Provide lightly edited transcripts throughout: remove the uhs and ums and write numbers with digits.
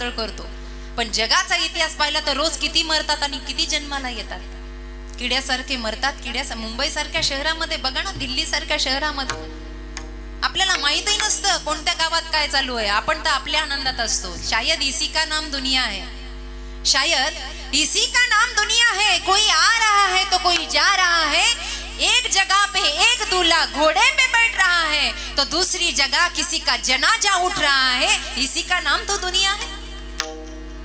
तळतळ करतो, पण जगाचा इतिहास पाहिला तर रोज किती मरतात आणि किती जन्माला येतात. किड्यासारखे मरतात. मुंबई सारख्या शहरामध्ये बघा ना, दिल्ली सारख्या शहरामध्ये आपल्याला माहितही नसतं कोणत्या गावात काय चालू आहे. आपण तर आपल्या आनंदात असतो. शायद इसी का नाम दुनिया है, शायद इसी का नाम दुनिया है. कोई आ रहा है तो कोई जा रहा है. एक जगह पे एक दूल्हा घोड़े पे बैठ रहा है तो दूसरी जगह किसी का जनाजा उठ रहा है. इसी का नाम तो दुनिया है.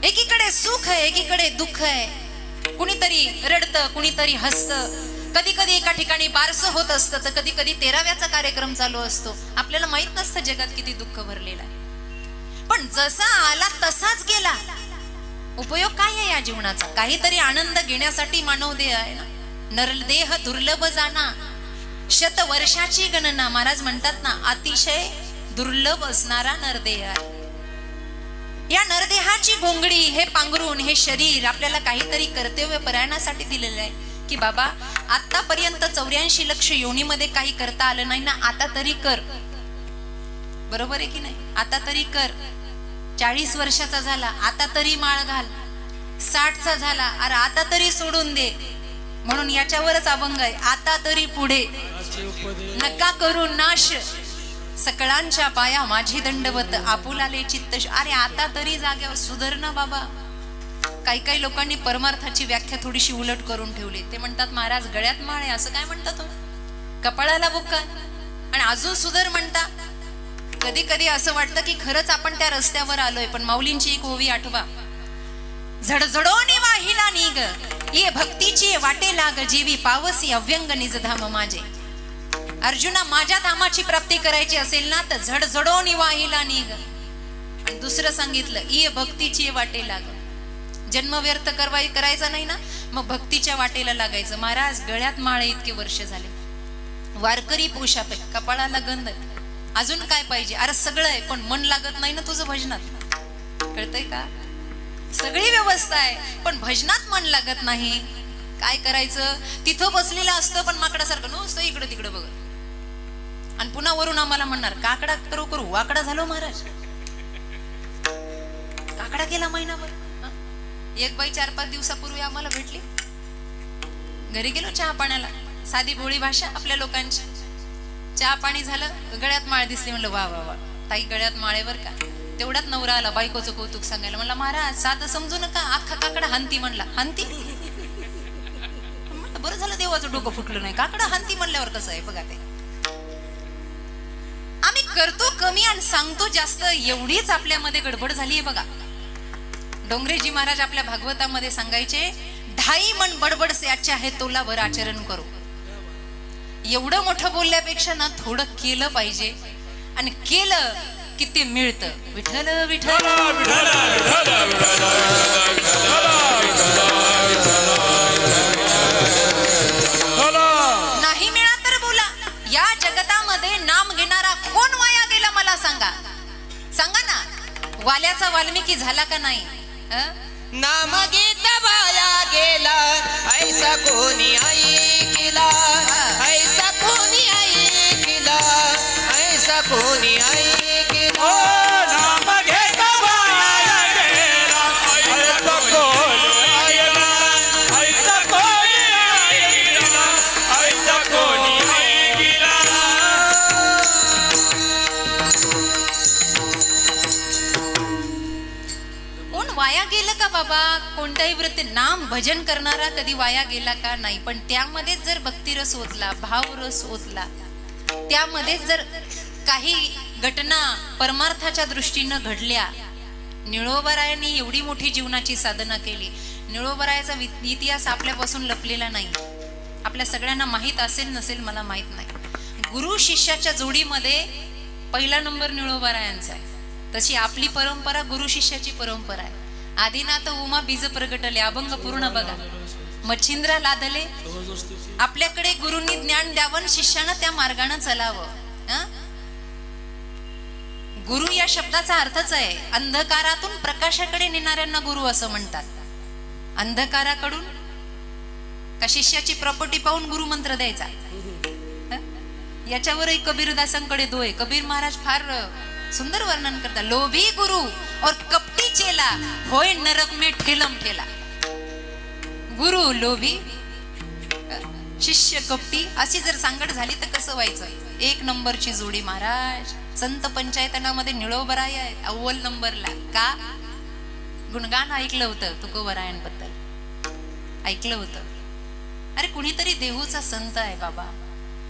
एकीकडे सुख है, एकीकडे दुःख आहे. कुणीतरी रडतं, कुणीतरी हसतं. कधी कधी एका ठिकाणी बारसं होत असतं तर कधी कधी 13व्याचा कार्यक्रम चालू असतो. आपल्याला माहित नसतं जगात किती दुःख भरलेलं आहे. पण जसा आला तसाच गेला. उपयोग काय आहे या जीवनाचा? काहीतरी आनंद घेण्यासाठी मानव देह आहे ना. नरदेह दुर्लभ जाना, शतवर्षाची गणना. महाराज म्हणतात ना, अतिशय दुर्लभ असणारा नरदेह आहे. या नरदेहाची घोंगडी, हे पांघरून, हे शरीर आपल्याला काहीतरी कर्तव्य परायणासाठी दिलेलं आहे की बाबा आतापर्यंत 84 लक्ष योनीमध्ये काही करता आलं नाही ना, आता तरी कर. बरोबर आहे की नाही? आता तरी कर. 40 वर्षाचा झाला, आता तरी माळ घाल. 60चा झाला, अरे आता तरी सोडून दे. म्हणून याच्यावरच अभंग आहे, आता तरी पुढे नका करू नाश, सकळांच्या पाया माझी दंडवत, आपुलाले चित्त. अरे आता तरी जाग्यावर सुधर ना बाबा. काही काही लोकांनी परमार्थाची व्याख्या थोडीशी उलट करून ठेवली. ते म्हणतात महाराज गळ्यात माळ आहे असं काय म्हणता तुम्ही, कपाळाला बुक्का आणि अजून सुधर म्हणता. कधी कधी असं वाटतं की खरंच आपण त्या रस्त्यावर आलोय. पण माऊलींची एक ओवी आठवा, झडझडोनी वाहिला निग ये भक्तीची वाटे लाग, जीवी पावसी अव्यंग निजधाम माझे. अर्जुना, माझ्या धामाची प्राप्ती करायची असेल ना तर झडझडोनी वाहिला निग. आणि दुसरं सांगितलं, ये भक्तीची वाटे लाग. जन्म व्यर्थ करायचा नाही ना, मग भक्तीच्या वाटेला लागायचं. महाराज गळ्यात माळ इतके वर्ष झाले, वारकरी पोशाख, कपाळाला गंध, अजून काय पाहिजे? अरे सगळं आहे, पण मन लागत नाही ना तुझं भजनात. कळतंय का? सगळी व्यवस्था आहे पण भजनात मन लागत नाही. काय करायचं? तिथं बसलेला असतं पण माकडासारखं नुसतं इकडं तिकडं बघ. आणि पुन्हा वरून आम्हाला म्हणणार काकडा करू करू वाकडा झालो महाराज. काकडा केला महिनाभर. एक बाई 4-5 दिवसापूर्वी आम्हाला भेटली. घरी गेलो चहा पाण्याला, साधी भोळी भाषा आपल्या लोकांची. चहा पाणी झालं, गळ्यात माळ दिसली. म्हणलं वा वा वा ताई, गळ्यात माळेवर का. तेवढ्यात नवरा आला बायकोचं कौतुक सांगायला. म्हणला महाराज साधं समजू नका, अख्खा काकडा हंती. म्हणला हंती? बरं झालं देवाचं डोकं फुटलं नाही. काकडा हंती म्हणल्यावर कसं आहे बघा. ते आम्ही करतो कमी आणि सांगतो जास्त, एवढीच आपल्यामध्ये गडबड झालीये बघा. डोंगरेजी महाराज आपल्या भागवतामध्ये सांगायचे, 2.5 मन बडबड से अच्छा है तोलावर आचरण करो. एवढं मोठं बोलल्यापेक्षा ना थोडं केलं पाहिजे, आणि केलं की ते मिळतं. विठ्ठल विठ्ठल नाही मिळा तर बोला. या जगतामध्ये नाम घेणारा कोण वाया गेला मला सांगा. सांगा ना, वाल्याचा वाल्मिकी झाला का नाही? नाम गीत वाया गेला ऐसा कोणी ऐकला, ऐसा कोणी ऐकला, ऐसा कोणी ऐकला. नाम घेत वाया गेला ऐसा कोणी ऐकला, ऐसा कोणी ऐकला, ऐसा कोणी ऐकला. कोण वाया गेलं का बाबा? कोणताही व्रत, नाम भजन करणारा कधी वाया गेला का? नाही. पण त्यामध्येच जर भक्तिरस ओतला, भावरस ओतला, त्यामध्ये जर काही घटना परमार्थाच्या दृष्टीनं घडल्या. निळोबरायांनी एवढी मोठी जीवनाची साधना केली. निळोबरायाचा इतिहास आपल्यापासून लपलेला नाही. आपल्या सगळ्यांना माहीत असेल नसेल मला माहित नाही. गुरु शिष्याच्या जोडीमध्ये पहिला नंबर निळोबरायांचा आहे. तशी आपली परंपरा गुरु शिष्याची परंपरा आहे. आदिनाथ उमा बीज प्रगटले, अभंग पूर्ण बघा. मच्छिंद्रा लादले, आपल्याकडे गुरुंनी ज्ञान द्यावं, शिष्यानं त्या मार्गाने चलावं. गुरु या शब्दाचा अर्थच आहे अंधकारातून प्रकाशाकडे नेणाऱ्यांना गुरु असं म्हणतात. अंधकाराकडून का शिष्याची प्रॉपर्टी पाहून गुरु मंत्र द्यायचा? याच्यावरही कबीरदासांकडे दोय. कबीर महाराज फार सुंदर वर्णन करतात. लोभी गुरु और कपटी लोभी चेला होय नरक में ठेलम ठेला. गुरु लोभी शिष्य कपटी अशी जर सांगड झाली तर कसं व्हायचं. एक नंबरची जोडी महाराज. संत पंचायतनामध्ये निळोबराय आहे अव्वल नंबरला. का गुणगान ऐकलं होतं तुकोबरायांबद्दल ऐकलं होतं. अरे कुणीतरी देहूचा संत आहे बाबा.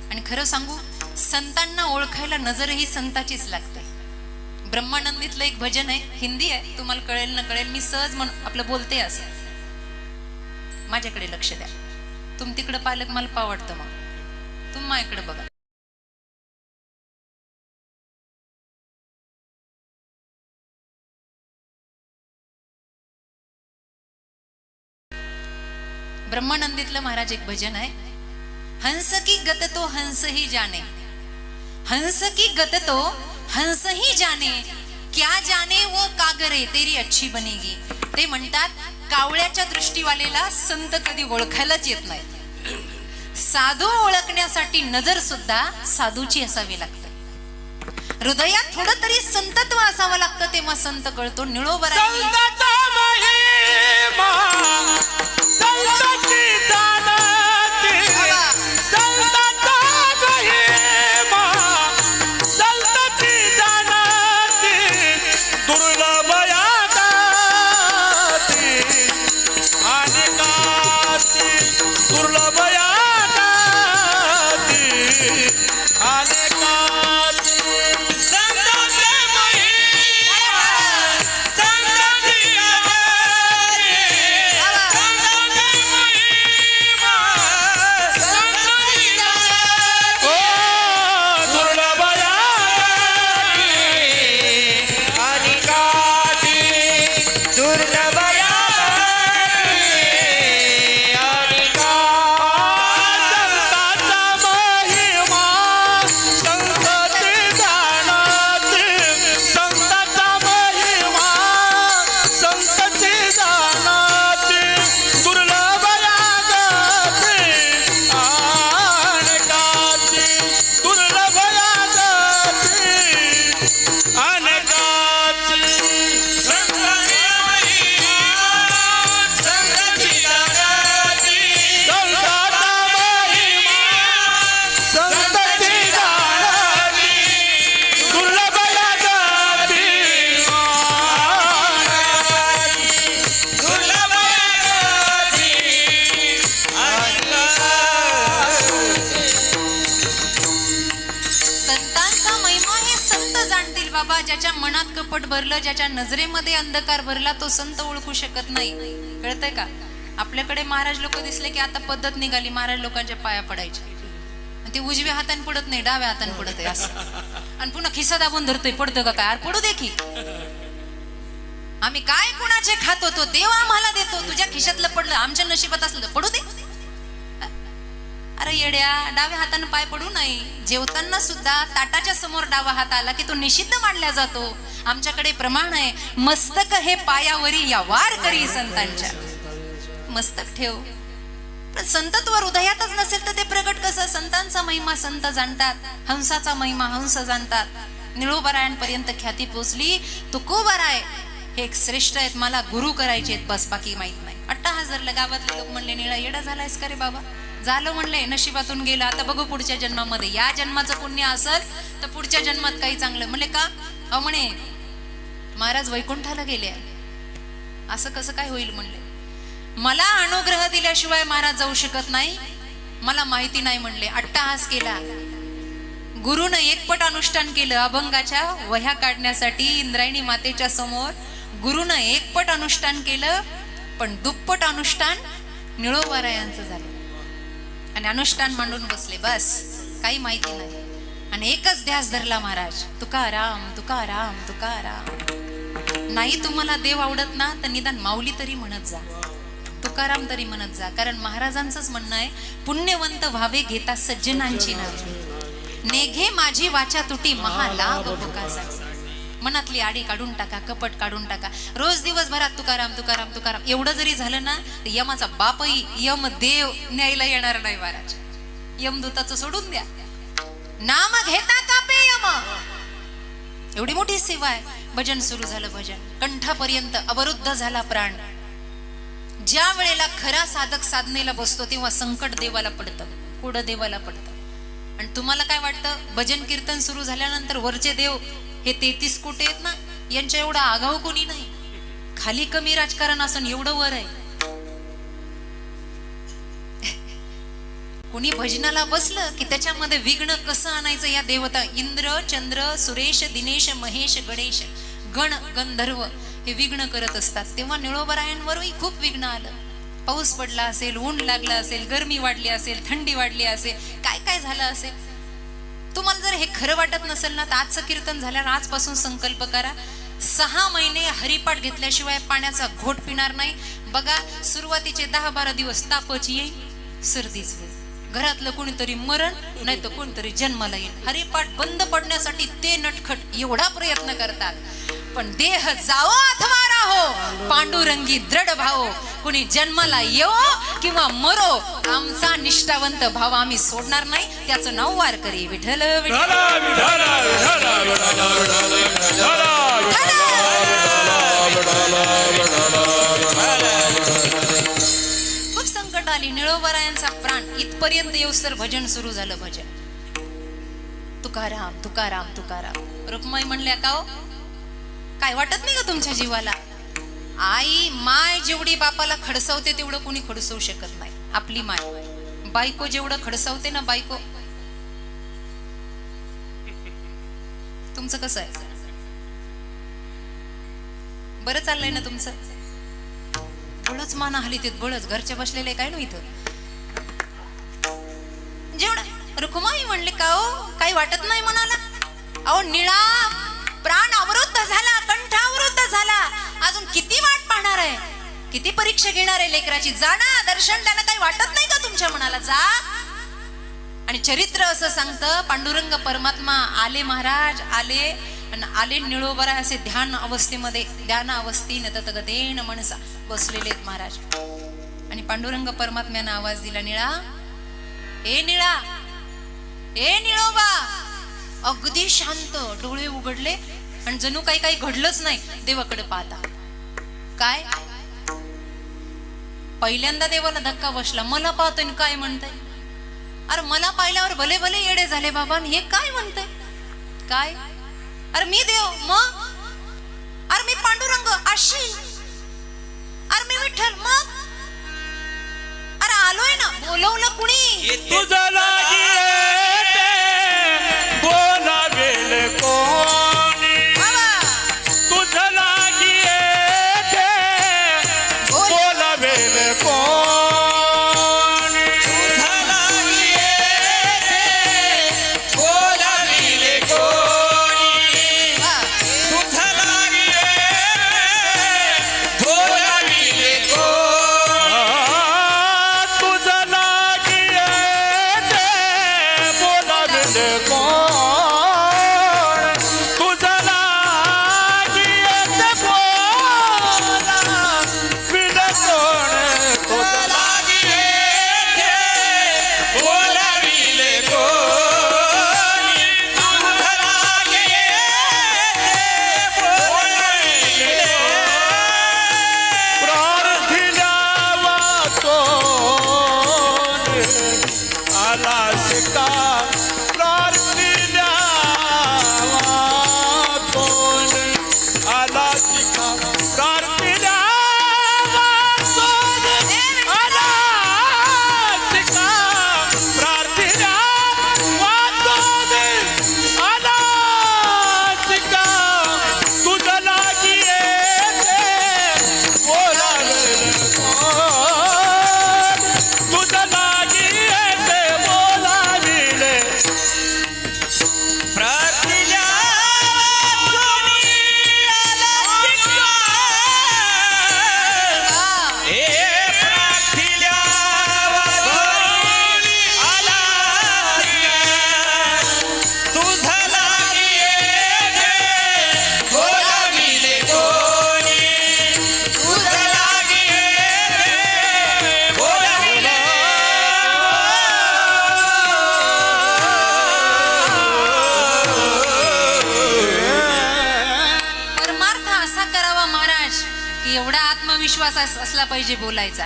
आणि खरं सांगू संतांना ओळखायला नजरही संताचीच लागते. ब्रह्मानंदीतलं एक भजन आहे, हिंदी आहे, तुम्हाला कळेल न कळेल, मी सहज म्हणून आपलं बोलते असं. माझ्याकडे लक्ष द्या. तुम तिकडं पालक मला पावडतं, मग तुम माझ्याकडे बघा. ब्रह्मानंदीतलं महाराज एक भजन आहे. हंस की गत तो हंस ही जाने, हंस की गत तो हंस ही जाने, क्या जाने वो कागरे तेरी अच्छी बनेगी. ते म्हणतात कावळ्याच्या दृष्टीवालेला संत कधी ओळखायलाच येत नाही. साधू ओळखण्यासाठी नजर सुद्धा साधूची असावी लागते. हृदयात थोडं तरी संतत्व असावं लागतं, तेव्हा संत कळतो. निळोबरा संताचा महिमा संताची जाणती, संताचा महिमा संताची जाणती, दुर्लभ यादाती आणि गाती, दुर्लभ यादाती आणि गाती. संताचा महिमा संताची जाणती, संताचा महिमा संताची जाणती, ओ दुर्लभ यादाती आणि गाती, दुर्लभ यादाती आणि गाती. संताचा महिमा संताची जाणती, संताचा महिमा संताची जाणती, दुर्लभ यादाती आणि गाती, दुर्लभ यादाती आणि गाती. संताची महिमा संताची जाणती, संताचा महिमा संताची जाणती, दुर्लभ यादाती दुर्लभ यादाती आणि गाती. संतांचा महिमा हे संत जाणतील बाबा. ज्याच्या मनात कपट भरलं, ज्याच्या नजरेमध्ये अंधकार भरला, तो संत ओळखू शकत नाही. कळतंय का. आपल्याकडे महाराज लोक दिसले की आता पद्धत निघाली महाराज लोकांच्या पाया पडायची. आणि ते उजव्या हाताने पडत नाही, डाव्या हाताने पडत आहे असं. आणि पुन्हा खिसा दाबून धरतोय. पडतं का काय. पडू दे की. आम्ही काय कुणाचे खात होतो, देव आम्हाला देतो. तुझ्या खिशातलं पडलं, आमच्या नशिबात असलं तर पडू दे. अरे येड्या, डाव्या हाताने पाय पडू नाही. जेवताना सुद्धा ताटाच्या समोर डावा हात आला की तो निषिद्ध मानला जातो. आमच्याकडे प्रमाण आहे, मस्तक हे पायावरी या वार करी संतांच्या. मस्तक ठेव. पण संतत्व हृदयातच नसेल तर ते प्रगट कसं. संतांचा महिमा संत जाणतात, हंसाचा महिमा हंस जाणतात. निळोबरायांपर्यंत ख्याती पोचली. तुकोबराय हे एक श्रेष्ठ आहेत, मला गुरु करायचे आहेत, बस बाकी माहित नाही. अट्टाहास धरला. गावातले लोक म्हणले निळा येडा झालायस का रे बाबा. झालं म्हणले, नशिबातून गेलं, आता बघू पुढच्या जन्मामध्ये. या जन्माचं पुण्य असेल तर पुढच्या जन्मात काही चांगलं. म्हणले का. अहो म्हणे महाराज वैकुंठाला गेले. असं कसं काय होईल म्हणले. मला अनुग्रह दिल्याशिवाय महाराज जाऊ शकत नाही, मला माहिती नाही म्हणले. अट्टाहास केला. गुरुनं एकपट अनुष्ठान केलं. अभंगाच्या वह्या काढण्यासाठी इंद्रायणी मातेच्या समोर गुरुनं एकपट अनुष्ठान केलं, पण दुप्पट अनुष्ठान निळोबारायांचं झालं. आणि अनुष्ठान मांडून बसले. बस काही माहिती नाही. आणि एकच ध्यास धरला महाराज, तुकाराम तुकाराम तुकाराम. नाही तुम्हाला देव आवडत ना तर निदान माऊली तरी म्हणत जा, तुकाराम तरी म्हणत जा. कारण महाराजांचंच म्हणणं आहे, पुण्यवंत व्हावे घेता सज्जनांची नावे, नेघे माझी वाचा तुटी महालाभ भोकासा. मनातली आडी काढून टाका, कपट काढून टाका. रोज दिवसभरात तुकाराम तुकाराम तुकाराम एवढं जरी झालं ना तर यमाचा बापही यम देव न्यायला येणार नाही महाराज. यमदूताचं सोडून द्या. नाम घेता कापे यम. एवढी मोठी सेवा आहे. भजन सुरू झालं, भजन कंठापर्यंत अवरुद्ध झाला प्राण. ज्या वेळेला खरा साधक साधनेला बसतो तेव्हा संकट देवाला पडतं, कोडं देवाला पडतं. आणि तुम्हाला काय वाटतं, भजन कीर्तन सुरू झाल्यानंतर वरचे देव हे 33 कोटी आहेत ना, यांच्या एवढा आगाऊ कोणी नाही. खाली कमी राजकारण असून एवढं वर आहे. कोणी भजनाला बसलं की त्याच्यामध्ये विघ्न कसं आणायचं या देवता इंद्र, चंद्र, सुरेश, दिनेश, महेश, गणेश, गण गंधर्व हे विघ्न करत असतात. तेव्हा निळोबरायांवरही खूप विघ्न आलं. पाऊस पडला असेल, ऊन लागला असेल, गरमी वाढली असेल, थंडी वाढली असेल, काय काय झालं असेल. तुम्हाला जर हे खरं वाटत नसेल ना, तर आजचं कीर्तन झाल्यावर आजपासून संकल्प करा, 6 महिने हरिपाठ घेतल्याशिवाय पाण्याचा घोट पिणार नाही. बघा, सुरुवातीचे 10-12 दिवस तापच येईल, सर्दीच होईल, घरातलं कोणीतरी मरण नाही तर कोणीतरी जन्माला येईल. हरिपाठ बंद पडण्यासाठी ते नटखट एवढा प्रयत्न करतात. पण देह जावो अथवा राहो, पांडुरंगी दृढ भाव, कुणी जन्माला येवो किंवा मरो, आमचा निष्ठावंत भाव आम्ही सोडणार नाही. त्याचं नाव वारकरी विठ्ठल विठ्ठल. खूप संकट आली, निळोबरायांचा प्राण इथपर्यंत येऊसर भजन सुरू झालं. भजन तुकाराम तुकाराम तुकाराम. रुक्माई म्हणल्या, का हो काय वाटत नाही का तुमच्या जीवाला? आई माय जेवढी बापाला खडसावते तेवढं कोणी खडसवू शकत नाही. आपली माय, बायको जेवढं खडसावते ना, बायको. तुमचं कसं आहे? बरं चाललंय ना तुमचं? बळच माना हली ते बळच घरच्या बसलेले काय ना इथं जेवढं. रुक्माई म्हणले, का हो काही वाटत नाही मनाला? अहो निळा प्राण अवरुद्ध झाला, कंठ अवरुद्ध झाला, अजून किती वाट पाहणार आहे, किती परीक्षा घेणार आहे लेकराची? जा ना, दर्शन द्यायला काही वाटत नाही का तुमच्या मनाला? जा. आणि चरित्र असं सांगतं, पांडुरंग परमात्मा आले, महाराज आले आणि आले निळोबरा असे ध्यान अवस्थेमध्ये, ध्यान अवस्थेन ततगतेन मनसा बसलेले आहेत महाराज. आणि पांडुरंग परमात्म्यानं आवाज दिला, निळा, ए निळा, ए निळोबा. अगदी शांत, डोळे उघडले आणि जणू काही काही घडलंच नाही. देवाकडे पाहता काय, पहिल्यांदा देवाला धक्का बसला. मला पाहतोय काय म्हणताय? अरे मला पाहिल्यावर भले भले येडे झाले बाबा, हे काय म्हणताय? काय? अरे मी देव, मग? अरे मी पांडुरंग अशी, अरे मी विठ्ठल, मग? अरे आलोय ना, बोलवलं कुणी? तुझं लागी बोलावेल कोणी, तुझं लागी बोलावेल कोणी, तुझं लागी बोलावेल कोणी, तुझं लागी बोलावेल कोणी, तुझं लागी थोडा आत्मविश्वास असला पाहिजे बोलायचा.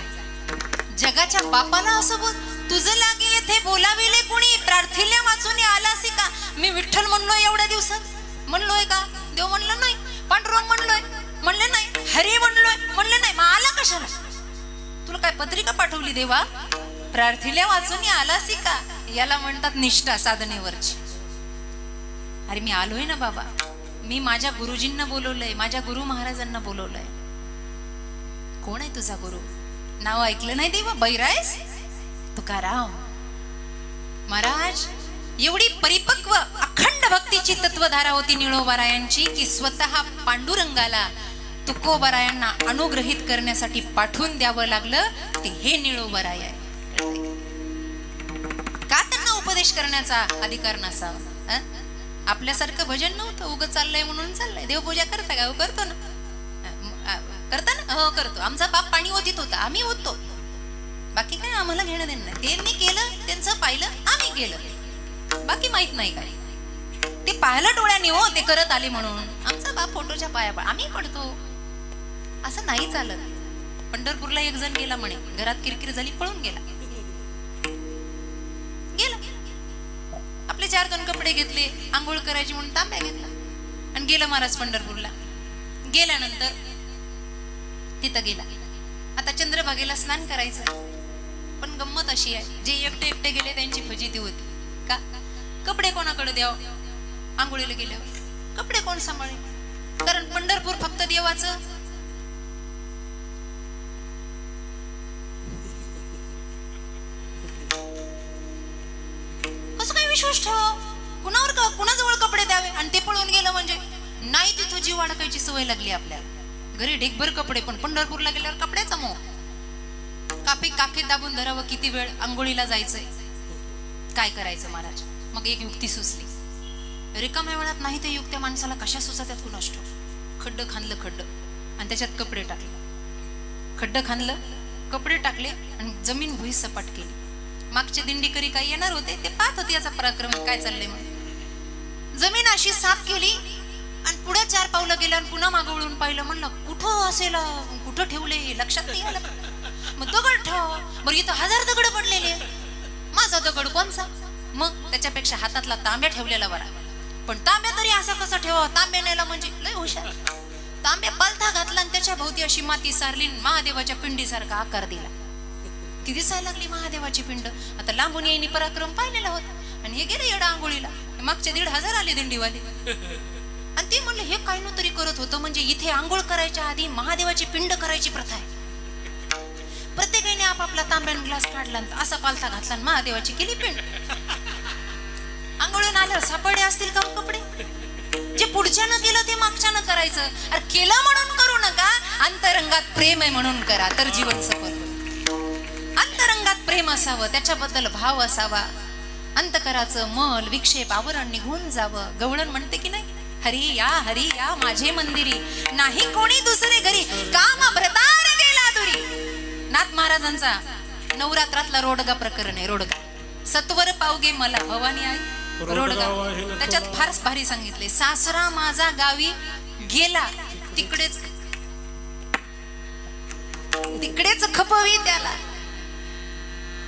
जगाच्या बापाला असं बोल, तुझं लागे येथे बोलाविले कुणी, प्रार्थिले वाचून आलासी का. मी विठ्ठल म्हणलोय एवढ्या दिवसात, म्हणलोय का? देव म्हणलं नाही. पांडुरंग म्हणलोय, म्हणले नाही. हरी म्हणलोय, म्हणले नाही. मग आला कशाला? तुला काय पत्रिका पाठवली देवा? प्रार्थिले वाचून आलासी का. याला म्हणतात निष्ठा साधनेवरची. अरे मी आलोय ना बाबा, मी माझ्या गुरुजींना बोलवलंय, माझ्या गुरु महाराजांना बोलवलंय. कोण आहे तुझा गुरु? नाव ऐकलं नाही देवा? बैरायस तुकाराम महाराज. एवढी परिपक्व अखंड भक्तीची तत्वधारा होती निळोबारायांची की स्वतः पांडुरंगाला तुकोबारायांना अनुग्रहित करण्यासाठी पाठवून द्यावं लागलं. ते हे निळोबाराय आहे. का त्यांना उपदेश करण्याचा अधिकार नसावा? आपल्यासारखं भजन नव्हतं, उगं चाललंय म्हणून चाललंय. देवपूजा करता का? करतो ना. करता ना? हो करतो. आमचा बाप पाणी ओतीत होता, आम्ही ओततो. बाकी काय आम्हाला घेणं देणं नाही. त्यांनी केलं, त्यांचं पाहिलं, आम्ही केलं. बाकी माहित नाही काय. ते पाहिलं डोळ्याने, हो ते करत आले म्हणून. आमचा बाप फोटोच्या पाया आम्ही पडतो. असं नाही चालत. पंढरपूरला एक जण गेला म्हणे, घरात किरकिर झाली, पळून गेला. आपले 4 कपडे घेतले, आंघोळ करायची म्हणून तांब्या घेतला आणि गेला महाराज पंढरपूरला. गेल्यानंतर तिथं गेला. आता चंद्रभागेला स्नान करायचं, पण गंमत अशी आहे, जे एकटे एकटे गेले त्यांची फजिती होती. का? कपडे कोणाकडे द्याव? आंघोळीला गेल्यावर कपडे कोण सांभाळे? कारण पंढरपूर फक्त देवाचं. कसं काय विश्वास ठेवा? कुणावर का कुणाजवळ कपडे द्यावे? आणि ते पळून गेलं म्हणजे नाही. तिथं जीव अडकायची सवय लागली आपल्याला. घरी ढेकभर कपडे, पण पंढरपूरला गेल्यावर कपड्याचा मोह. काखेत दाबून धरावं. किती वेळ आंघोळीला जायचंय, काय करायचं महाराज? मग एक युक्ती सुचली. रिकाम्या वेळात नाही ते युक्त्या माणसाला कशा सुचतात कुणास ठाऊक. खड्ड खांदलं, खड्ड, आणि त्याच्यात कपडे टाकले. खड्ड खांदलं, कपडे टाकले आणि जमीन भुई सपाट केली. मागचे दिंडीकरी काही येणार होते, ते पाहत होते याचा पराक्रम काय चाललंय म्हणून. जमीन अशी साफ केली आणि पुढे 4 पावलं गेल्या आणि पुन्हा मागं वळून पाहिलं. म्हणलं कुठं असेल, कुठं ठेवले लक्षात नाही आलं. मग दगड ठेव. बरं इथं 1000 दगड पडलेले, माझा दगड कोणचा? मग त्याच्यापेक्षा हातातला तांब्या ठेवलेला बरा. पण तांब्या तरी असा कसा ठेवा? तांब्या नेला म्हणजे लय हुशार. तांब्या पालथा घातला आणि त्याच्या भोवती अशी माती सारली, महादेवाच्या पिंडीसारखा आकार दिला. ती दिसायला लागली महादेवाची पिंड. आता लांबून येईनी पराक्रम पाहिलेला होता. आणि हे गेले येडा आंघोळीला. मागचे 1,500 आले दिंडीवाले. आणि ते म्हणले हे काय तरी करत होतं, म्हणजे इथे आंघोळ करायच्या आधी महादेवाची पिंड करायची प्रथा आहे. प्रत्येकाने आपापला तांब्यान ग्लास काढला, असा पालथा घातला, महादेवाची केली पिंड. आंघोळून आल्यावर सापडे असतील का कपडे? जे पुढच्यानं केलं ते मागच्यानं करायचं. अरे केलं म्हणून करू नका, अंतरंगात प्रेम आहे म्हणून करा, तर जीवन सफल. अंतरंगात प्रेम असावं, त्याच्याबद्दल भाव असावा. अंतकराचं मल विक्षेप आवरण निघून जावं. गवळण म्हणते की नाही, हरी या माझे मंदिरी, नाही कोणी दुसरे घरी, काम भ्रतार गेला दुरी. नाथ महाराजांचा नवरात्रातला रोडगा प्रकरण आहे. रोडगा सत्वर पावगे मला भवानी आई रोडगा. त्याच्यात फारच भारी सांगितले. सासरा माझा गावी गेला, तिकडेच खपवी त्याला.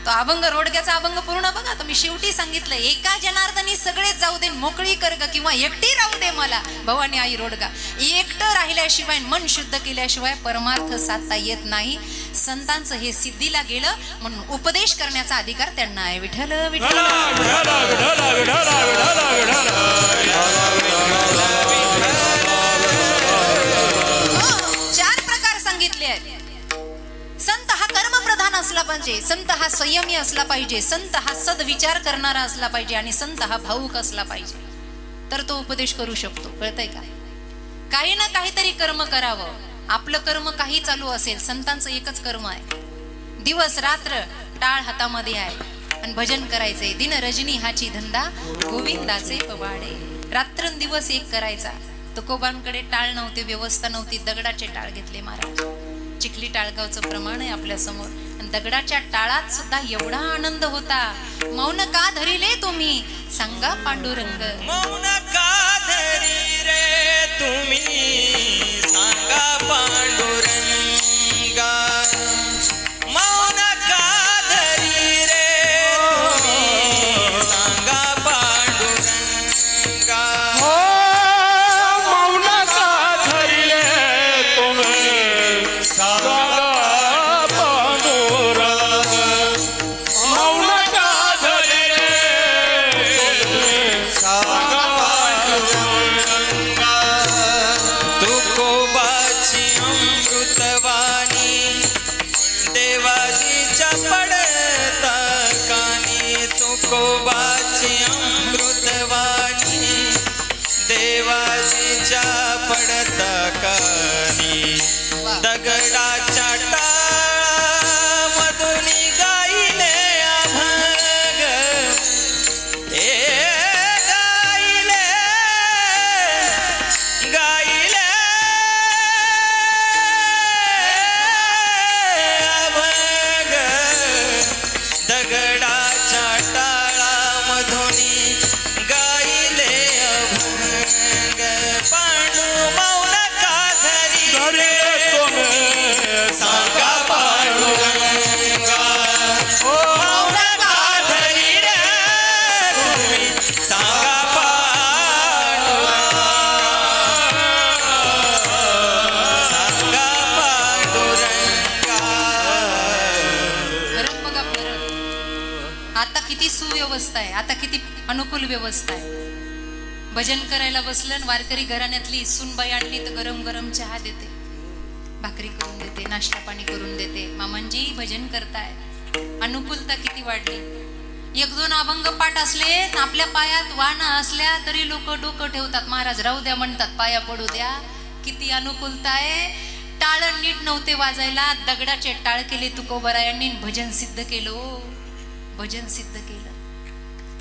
तो अभंग, रोडग्याचा अभंग पूर्ण बघा. तर मी शेवटी सांगितलं, एका जनार्दनी सगळेच जाऊ दे, मोकळी कर ग, किंवा एकटी राहू दे मला भवानी आई रोडगा. एकटं राहिल्याशिवाय, मन शुद्ध केल्याशिवाय परमार्थ साधता येत नाही. संतांचं हे सिद्धीला गेलं, म्हणून उपदेश करण्याचा अधिकार त्यांना आहे. विठ्ठल विठ्ठल. 4 प्रकार सांगितले आहेत. संत हा कर्मप्रधान असला पाहिजे, संत हा संयमी असला पाहिजे, संत हा सद्विचार करणारा असला पाहिजे, आणि संत हा भावुक असला पाहिजे, तर तो उपदेश करू शकतो. कळतंय का? काही ना काहीतरी कर्म करावं. आपलं कर्म काही चालू असेल, संतांचं एकच कर्म आहे, दिवस रात्र टाळ हातामध्ये आहे आणि भजन करायचंय. दिन रजनी हाची धंदा, गोविंदाचे पवाडे. रात्रंदिवस एक करायचा. तुकोबांकडे टाळ नव्हते, व्यवस्था नव्हती, दगडाचे टाळ घेतले महाराज. चिखली टाळगावचं प्रमाण आहे आपल्या समोर. आणि दगडाच्या टाळात सुद्धा एवढा आनंद होता. मौन का धरिले तुम्ही, सांगा पांडुरंग. मौन का धरी रे तुम्ही, सांगा सांगा पांडुरंगा मौन का धरी रे तुम्ही सांगा पांडुरंगा हो मौन का धरिले तुम्ही सांगा पांडुरंग मौन का धरिले तुम्ही सांगा पांडुरंगा तुकोबाची अमृतवाणी देवाजीच्या पडता कानी तुकोबाची अमृतवाणी देवाजीच्या पडता कानी दगडाच्या टाळामधून गायले अभंग ए गायले गायले अभंग दगडाच्या टाळामधून गायले अभंग पांडू मौन का धरी धरिले तुम्ही सांगा पांडुरंगा मौन का धरी रे तुम्ही सांगा पांडुरंगा सांगा पांडुरंगा फरक बघा फरक. आता किती सुव्यवस्था आहे, आता किती अनुकूल व्यवस्था आहे. भजन करायला बसलं आणि वारकरी घराण्यातली सूनबाई आणली तर गरम गरम चहा देते, भाकरी करून देते, नाश्ता पाणी करून देते. मामांजी भजन करताय, अनुकूलता किती वाढली. एक दोन अभंग पाठ असले न आपल्या पायात वाणा असल्या तरी लोक डोकं ठेवतात, महाराज राहू द्या म्हणतात, पाया पडू द्या. किती अनुकूलता आहे. टाळ नीट नव्हते वाजायला, दगडाचे टाळ केले तुकोबरायांनी, भजन सिद्ध केलं हो. भजन सिद्ध केलं.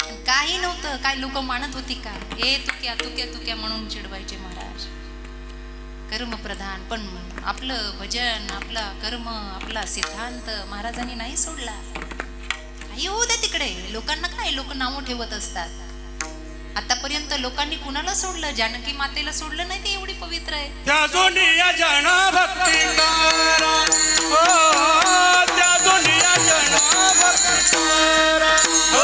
आणि काही नव्हतं, काय लोक मानत होती का, ए तुक्या तुक्या तुक्या म्हणून चिडवायचे महाराज. कर्मप्रधान, पण आपलं भजन, आपला कर्म, आपला सिद्धांत महाराजांनी नाही सोडला. काही होऊ दे तिकडे, लोकांना काय, लोक नावं ठेवत असतात. आतापर्यंत लोकांनी कुणाला सोडलं, जानकी मातेला सोडलं नाही, ती एवढी पवित्र आहे. त्या दुनिया जन भक्ती करा हो त्या दुनिया जन भक्ती करा हो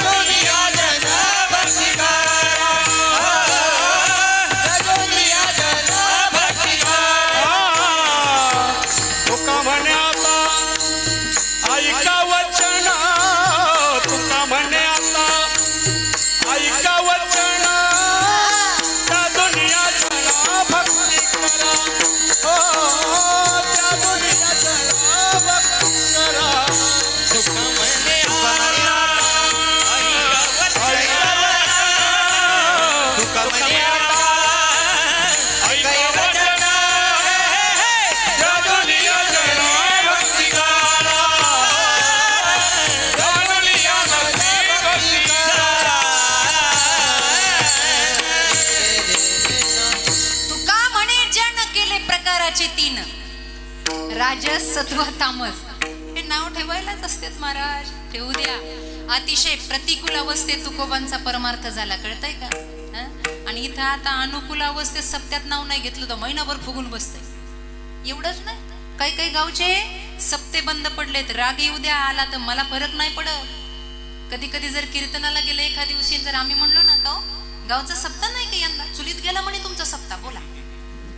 दुनिया जन भक्ती करा दुनिया जन भक्ती करा तुका म्हणे आता ऐका वचन तुका म्हणे आता ऐका वचन त्या दुनिया जन भक्ती करा हो त्या दुनिया जन भक्ती करा दुःख म्हणे आला ऐका वचन दुःख म्हणे आला ऐका वचन त्या दुनिया जन भक्ती करा त्या दुनिया जन भक्ती करा तुका म्हणे जन केले प्रकाराचे 3, राजस, सत्व, तामस. हे नाव ठेवायलाच असतेत महाराज, ठेवू द्या. अतिशय प्रतिकूल अवस्थेत तुकोबांचा परमार्थ झाला, कळतंय का. आणि इथं आता अनुकूल अवस्थेत सप्त्यात नाव नाही घेतलं तर महिनाभर फुगून बसतंय. एवढंच नाही, काही काही गावचे सप्ते बंद पडलेत. राग येऊ द्या आला तर मला फरक नाही पडत. कधी कधी जर कीर्तनाला गेलं एखाद्या दिवशी, जर आम्ही म्हणलो ना का गावचा सप्ताह नाही का यंदा, चुलीत गेला म्हणे तुमचा सप्ताह, बोला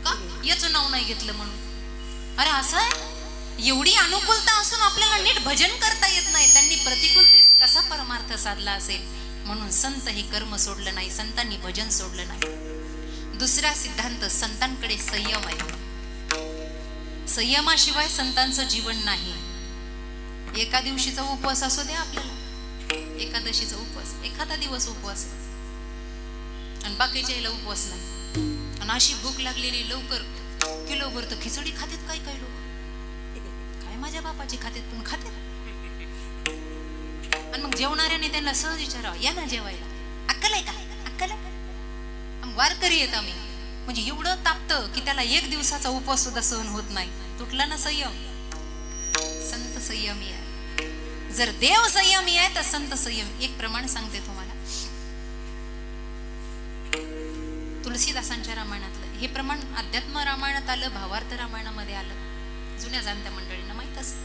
का याचं नाव नाही घेतलं म्हणून. अरे असं आहे, एवढी अनुकूलता असून आपल्याला नीट भजन करता येत नाही. त्यांनी प्रतिकूलतेत कसा परमार्थ साधला असेल. म्हणून संत हे कर्म सोडलं नाही, संतांनी भजन सोडलं नाही. दुसरा सिद्धांत, संतांकडे संयम आहे. संयमाशिवाय संतांचं जीवन नाही. एका दिवशीचा उपवास असू द्या आपल्याला, एकादशीचा उपवास, एखादा दिवस उपवास आणि बाकीच्या याला उपवास नाही. आणि अशी भूक लागलेली लवकर किलोभर तर खिचडी खातेत काय काय लोक, काय माझ्या बापाची खातेत पण खातेत. आणि मग जेवणाऱ्याने त्यांना सहज विचारावं, या ना जेवायला, अक्कल आहे का, अक्कल आहे. वारकरी येत आम्ही, म्हणजे एवढं तापतं की त्याला एक दिवसाचा उपवास सुद्धा सहन होत नाही. तुटला ना संयम. संत संयमी आहे. जर देव संयमी आहे तर संत संयम. एक प्रमाण सांगते तुम्हाला, तुलसीदासांच्या रामायणातलं. हे प्रमाण अध्यात्म रामायणात आलं, भावार्थ रामायणामध्ये आलं, जुन्या जाणत्या मंडळींना माहित असत.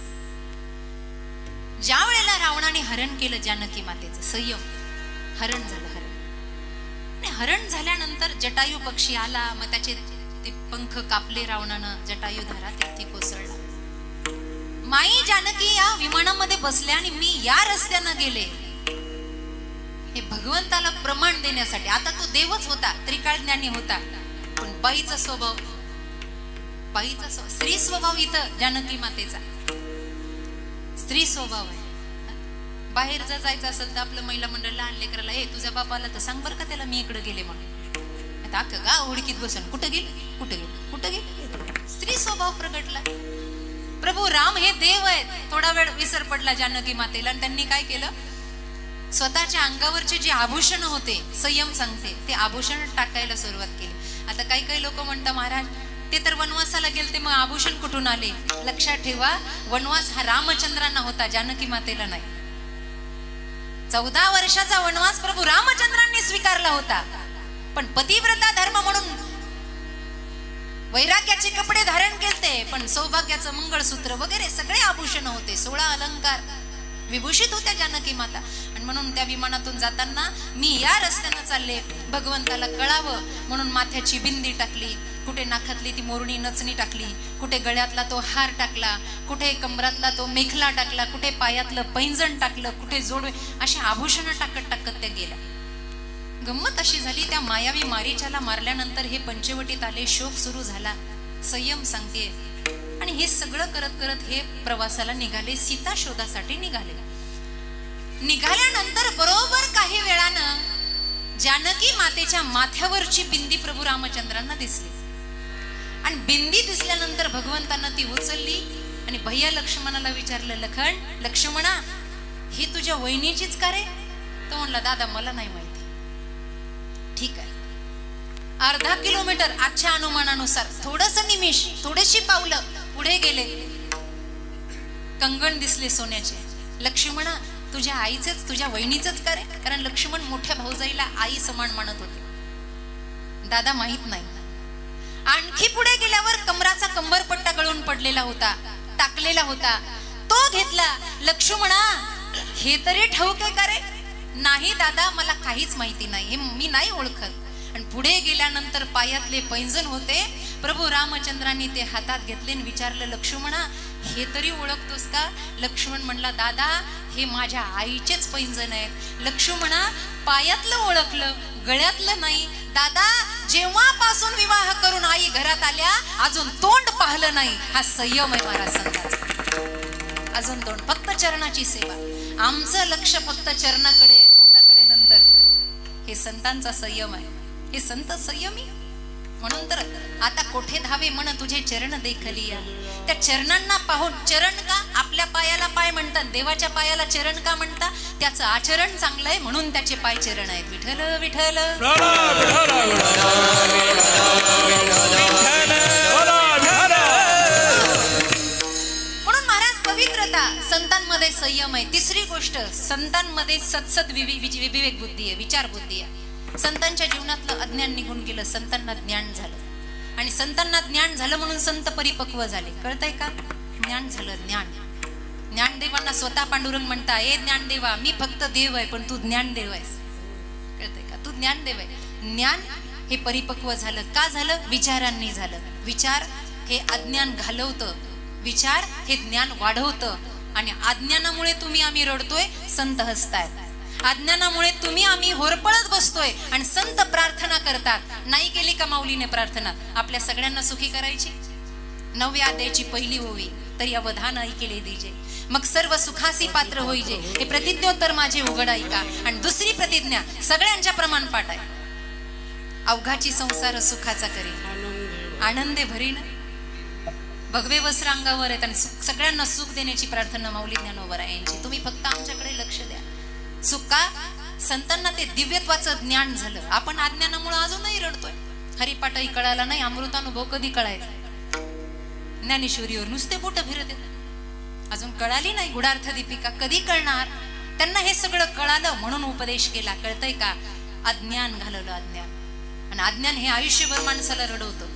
ज्या वेळेला रावणाने हरण केलं जानकी मातेचं, संयम, हरण झालं. हरण झाल्यानंतर जटायू पक्षी आला, मग त्याचे ते पंख कापले रावणानं, जटायू धारा तेथी कोसळला. माई जानकी या विमानामध्ये बसल्या आणि मी या रस्त्यानं गेले, हे भगवंताला प्रमाण देण्यासाठी. आता तो देवच होता, त्रिकाळ ज्ञानी होता, पण बाईचा स्वभाव, स्त्री स्वभाव इथं जानकी मातेचा स्त्री स्वभाव आहे. बाहेर जर जायचं असेल तर आपलं महिला मंडळ लहान लेकराला, ए तुझ्या बापाला तर सांग बरं का त्याला मी इकडे गेले म्हणून. आता अख्खं गाव हुडकीत बसून कुठं गेले, कुठं गेले, कुठं गेले. स्त्री स्वभाव प्रगटला. प्रभू राम हे देव आहेत. थोडा वेळ विसर पडला जानकी मातेला आणि त्यांनी काय केलं, स्वतःच्या अंगावरचे जे आभूषण होते, संयम सांगते, ते आभूषण टाकायला सुरुवात केली. आता काही लोक म्हणतात महाराज ते तर वनवासाला गेलते, मग आभूषण कुठून आले. लक्षात ठेवा, वनवास हा रामचंद्रांना होता, जानकी मातेला नाही. 14 वर्षाचा वनवास प्रभू रामचंद्रांनी स्वीकारला होता, पण पतिव्रता धर्म म्हणून वैराग्याचे कपडे धारण केलते, पण सौभाग्याचं मंगळसूत्र वगैरे सगळे आभूषण होते, 16 अलंकार विभूषित होत्या जानकी माता. आणि म्हणून त्या विमानातून जाताना मी या रस्त्यानं चालले, भगवंताला कळावं म्हणून माथ्याची बिंदी टाकली, कुठे नाकातली ती मोरणी नचणी टाकली, कुठे गळ्यातला तो हार टाकला, कुठे कमरातला तो मेखला टाकला, कुठे पायातलं पैंजण टाकलं, कुठे जोडवे, अशी आभूषण टाकत टाकत त्या गेल्या. गंमत अशी झाली, त्या मायावी मारीच्याला मारल्यानंतर हे पंचवटीत आले, शोक सुरू झाला, संयम सांगते. आणि हे सगळं करत करत हे प्रवासाला निघाले, सीता शोधासाठी निघाले. निघाल्यानंतर बरोबर काही वेळानं जानकी मातेच्या माथ्यावरची बिंदी प्रभू रामचंद्रांना दिसली. आणि बिंदी दिसल्यानंतर भगवंतांना ती उचलली आणि भैया लक्ष्मणाला विचारलं, लक्ष्मणा ही तुझ्या वहिनीचीच का रे. तो म्हणला, दादा मला नाही माहिती. ठीक आहे. अर्धा किलोमीटर आजच्या अनुमानानुसार थोडस निमिष, थोडीशी पावलं पुढे गेले, कंगण दिसले सोन्याचे. लक्ष्मणा तुझ्या आईचेच, तुझ्या वहिनीचंच का रे. कारण लक्ष्मण मोठ्या भाऊजाईला आई समान मानत होते. दादा माहित नाही. आणखी पुढे गेल्यावर कमराचा कंबरपट्टा गळून पडलेला होता, टाकलेला होता, तो घेतला. लक्ष्मणा हे तरी ठाऊक आहे का रे. नाही दादा मला काहीच माहिती नाही, हे मी नाही ओळखत. आणि पुढे गेल्यानंतर पायातले पैंजण होते, प्रभू रामचंद्रांनी ते हातात घेतले आणि विचारलं, लक्ष्मणा हे तरी ओळखतोस का. लक्ष्मण म्हणला, दादा हे माझ्या आईचेच पैंजण आहेत. लक्ष्मणा पायातलं ओळखलं, गळ्यातलं नाही. दादा जेव्हापासून विवाह करून आई घरात आल्या अजून तोंड पाहिलं नाही. हा संयम आहे महाराज संतांचा. अजून तोंड, फक्त चरणाची सेवा. आमचं लक्ष फक्त चरणाकडे, तोंडाकडे नंतर. हे संतांचा संयम आहे. हे संत संयमी. म्हणून तर आता कोठे धावे म्हण तुझे चरण देखलिया. त्या चरणांना पाहून, चरण का आपल्या पायाला पाय म्हणतात, देवाच्या पायाला चरण का म्हणतात, त्याचं आचरण चांगलं आहे म्हणून त्याचे पाय चरण आहेत. विठ्ठल विठ्ठल म्हणून महाराज पवित्रता, संतांमध्ये संयम आहे. तिसरी गोष्ट, संतांमध्ये सत्सद विवेक बुद्धी आहे, विचार बुद्धी आहे. संतांच्या जीवनातलं अज्ञान निघून गेलं, संतांना ज्ञान झालं. आणि संतांना ज्ञान झालं म्हणून संत परिपक्व झाले. कळतंय का. ज्ञान झालं, ज्ञान. ज्ञानदेवांना स्वतः पांडुरंग म्हणता, ए ज्ञानदेवा मी फक्त देव आहे पण तू ज्ञानदेव आहेस. कळतंय का. तू ज्ञानदेव आहे. ज्ञान हे परिपक्व झालं. का झालं. विचारांनी झालं. विचार हे अज्ञान घालवतं, विचार हे ज्ञान वाढवतं. आणि अज्ञानामुळे तुम्ही आम्ही रडतोय, संत हसतायत. अज्ञानामुळे तुम्ही आम्ही होरपळत बसतोय आणि संत प्रार्थना करतात. नाही केली का माऊलीने प्रार्थना आपल्या सगळ्यांना सुखी करायची. 9व्या अध्यायाची पहिली ओवी, तरी अवधान ऐकेले दीजे, मग सर्व सुखासी पात्र होईजे, हे प्रतिज्ञोत्तर माझे उघड ऐका. आणि दुसरी प्रतिज्ञा सगळ्यांच्या प्रमाण पाठ आहे, अवघाची संसार सुखाचा करी, आनंदे भरीन. भगवे वस्त्र अंगावर आहेत आणि सगळ्यांना सुख देण्याची प्रार्थना माऊली ज्ञानोबरायांची. तुम्ही फक्त आमच्याकडे लक्ष द्या. सुका संतांना ते दिव्यत्वाचं ज्ञान झालं. आपण अज्ञानामुळे अजूनही रडतोय. हरिपाठही कळाला नाही, अमृतानुभव कधी कळायचा. ज्ञानेश्वरीवर नुसते बोट फिरत येत, अजून कळाली नाही गुढार्थ दीपिका, कधी कळणार. त्यांना हे सगळं कळालं म्हणून उपदेश केला. कळतंय का. अज्ञान घालवलं, अज्ञान. आणि अज्ञान हे आयुष्यभर माणसाला रडवतं.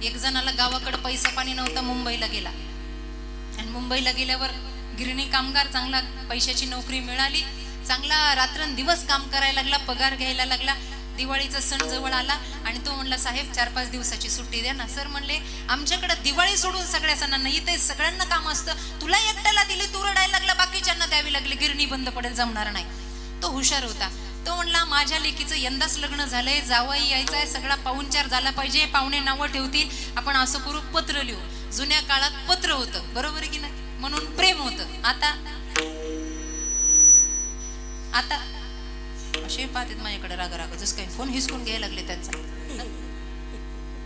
एक जणाला गावाकडे पैसा पाणी नव्हता, मुंबईला गेला आणि मुंबईला गेल्यावर गिरणी कामगार, चांगला पैशाची नोकरी मिळाली, चांगला रात्रंदिवस काम करायला लागला, पगार घ्यायला लागला. दिवाळीचा सण जवळ आला आणि तो म्हणला, साहेब 4-5 दिवसाची सुट्टी द्या ना. सर म्हणले, आमच्याकडे दिवाळी सोडून सगळ्या सणांना इथे सगळ्यांना काम असतं, तुला एकट्याला दिली, तू रडायला लागला, बाकीच्यांना द्यावी लागली, गिरणी बंद पडेल, जमणार नाही. तो हुशार होता. तो म्हणला, माझ्या लेकीचं यंदाच लग्न झालंय, जावई यायचा आहे, सगळा पाहुणचार झाला पाहिजे, पाहुणे नावं ठेवतील, आपण असं करू, पत्र लिहू. जुन्या काळात पत्र होतं, बरोबर की नाही, म्हणून प्रेम होतं. आता असे पाहतात माझ्याकडे राग जसं काही फोन हिसकून घ्यायला लागले त्यांचा.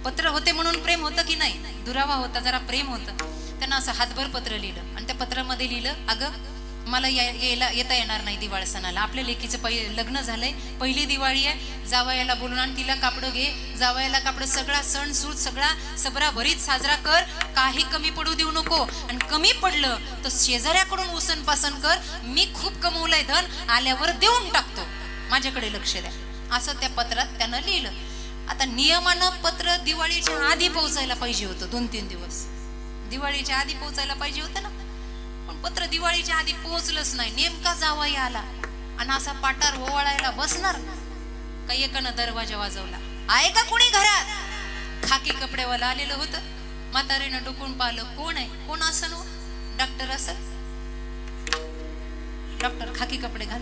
पत्र होते म्हणून प्रेम होतं की नाही, दुरावा होता, जरा प्रेम होतं. त्यांना असं हातभर पत्र लिहिलं आणि त्या पत्रामध्ये लिहिलं, अगं मला येता येणार नाही दिवाळी सणाला, आपल्या लेकीचं लग्न झालंय, पहिली दिवाळी आहे, जावयाला बोलून आण, तिला कापडं घे, जावयाला कापडं, सगळा सण सूट सगळा सबरा भरीत साजरा कर, काही कमी पडू देऊ नको, आणि कमी पडलं तर शेजाऱ्याकडून उसन पासन कर, मी खूप कमवलंय धन, आल्यावर देऊन टाकतो, माझ्याकडे लक्ष द्या, असं त्या पत्रात त्यानं लिहिलं. आता नियमानं पत्र दिवाळीच्या आधी पोहोचायला पाहिजे होतं, 2-3 दिवस दिवाळीच्या आधी पोहोचायला पाहिजे होतं ना, पण पत्र दिवाळीच्या आधी पोहोचलंच नाही. नेमका जावई आला आणि असा पाटार ओवाळायला बसणार, काही एकानं दरवाजा वाजवला, आहे का कोणी घरात? खाकी कपड्यावाला आलेलं होतं. म्हातारीनं डोकून पाहिलं, कोण आहे? कोण असं? डॉक्टर असं. डॉक्टर खाकी कपडे घालते.